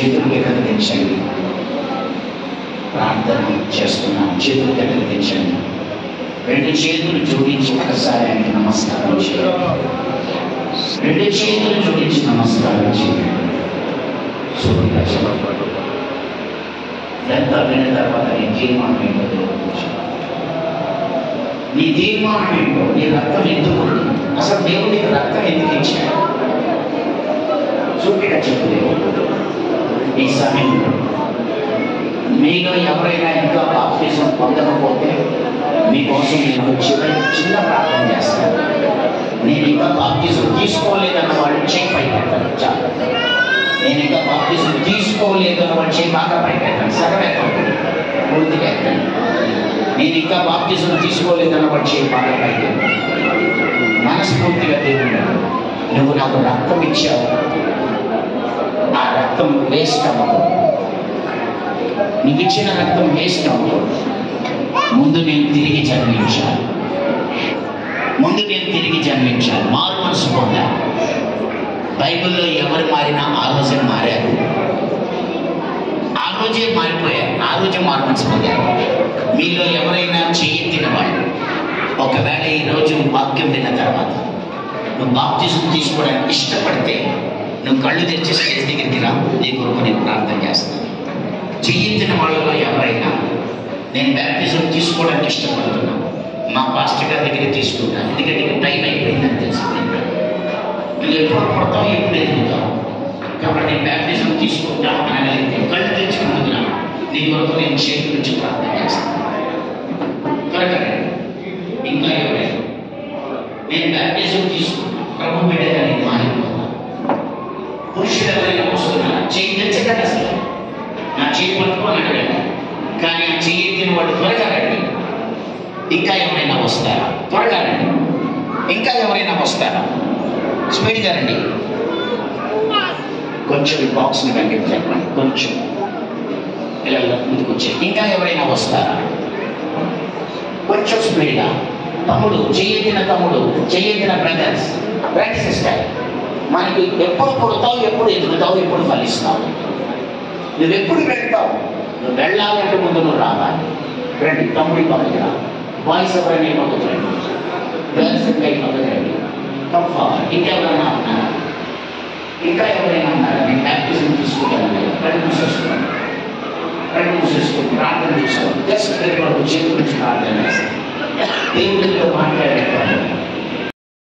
చేతులు కిందకి దించండి. ప్రార్థన చేస్తున్నాం. చేతులు కిందకి దించండి. రెండు చేతులు జోడించి ఒకసారి ఆయనకి నమస్కారం చేయండి. రెండు చేతులు జోడించి నమస్కారం చేయండి. సూర్యుగా చెప్పబడు ఎంత విన్న తర్వాత నీ తీర్మానం ఏంటో తెలుసు. నీ తీర్మానం ఏంటో, నీ రక్తం ఎందుకు, అసలు దేవుడు నీకు రక్తం ఎందుకు ఇచ్చాడు? సూర్యుగా చెప్పు. దేవుడు ఈ సమయంలో మీలో ఎవరైనా ఇంకా బాప్తిజం పొందకపోతే మీకోసం నేను చిన్న ప్రార్థన చేస్తాను. నేను ఇంకా బాప్తిజం తీసుకోలేదన్న వాళ్ళు చేయి పై పెట్టాను. చాలు. నేను ఇంకా బాప్తిజం తీసుకోలేదన్న వాళ్ళు చేయి బాగా పై పెట్టాను. సగం ఎత్తండి, పూర్తిగా ఎత్తండి. నేను ఇంకా బాప్తిజం తీసుకోలేదన్న వాళ్ళు చేయి బాగా పై పెట్టాను. మనస్ఫూర్తిగా దేవుడు, నువ్వు నాకు రక్తం ఇచ్చావు, ఆ రక్తం వేస్ట్ అవ్వదు. నీకు ఇచ్చిన రక్తం వేస్ట్ అవ్వదు. ముందు నేను తిరిగి జన్మించాను. మారు మనసు పొందాను. బైబిల్లో ఎవరు మారినా ఆ రోజే మారారు, ఆ రోజే మారిపోయారు, ఆ రోజే మారు మనసు పొందారు. మీలో ఎవరైనా చేయెత్తిన వాళ్ళు, ఒకవేళ ఈరోజు వాక్యం విన్న తర్వాత నువ్వు బాప్తిజం తీసుకోవడానికి ఇష్టపడితే నువ్వు కళ్ళు తెరిచి స్టేజ్ దగ్గరికి రా. నీ కొరకు నేను ప్రార్థన చేస్తాను. చెయ్యించిన వాళ్ళలో ఎవరైనా నేను బ్యాప్టిజం తీసుకోవడానికి ఇష్టపడుతున్నాను, మా పాస్టర్ గారి దగ్గర తీసుకుంటాను, ఎందుకంటే టైం అయిపోయిందని తెలిసింది. నువ్వు ఎప్పుడు పుడతావు, ఎప్పుడు ఎదుగుతావు, కాబట్టి నేను బ్యాప్టిజం తీసుకుంటాను అనగలిగితే కళ్ళు తెచ్చుకుంటున్నా. నీ కొరకు నేను చేతి నుంచి ప్రార్థన చేస్తాను. త్వరగా ఇంకా ఎవరైనా నేను బ్యాప్టిజం తీసుకుంటాను, ప్రభు బిడ్డగా నేను మారిపోతాను. పురుషులు ఎవరైనా వస్తున్నా చేయి తెచ్చకండి. అసలు నా చేయి పట్టుకొని అడగండి. కానీ ఆ చెయ్యి ఎత్తిన వాడు త్వరగా రండి. ఇంకా ఎవరైనా వస్తారా? త్వరగా రండి. ఇంకా ఎవరైనా వస్తారా? స్పీడ్గా రండి. కొంచెం ఈ బాక్స్ని వెనక్కి చెప్పండి. కొంచెం ఇలా ముందుకు వచ్చి ఇంకా ఎవరైనా వస్తారా? కొంచెం స్పీడ్గా. తమ్ముడు, చెయ్యెత్తిన తమ్ముడు, చెయ్యెత్తిన బ్రదర్స్, రైట్ సిస్టర్, మనకి ఎప్పుడు పుడతావు, ఎప్పుడు ఎదుగుతావు, ఎప్పుడు ఫలిస్తావు, నువ్వు ఎప్పుడు వెళ్తావు? నువ్వు వెళ్ళాలంటే ముందు నువ్వు రావాలి. రండి. తమ్ముడి పక్కకి రా. బాయ్స్ ఎవరైనా పక్కకు రండి. గర్ల్స్ ఇంకా పక్కకు రండి. కంఫర్ట్. ఇంకెవరైనా ఉన్నారా? ఇంకా ఎవరైనా ఉన్నారా? నేను బ్యాప్టిజం తీసుకుంటాను. కళ్ళు మూసేసుకోండి. ప్రార్థన చేసుకోండి. జస్ట్ వరకు చేతుల నుంచి ప్రార్థన చేస్తాను. దేవుడితో మాట్లాడేటప్పుడు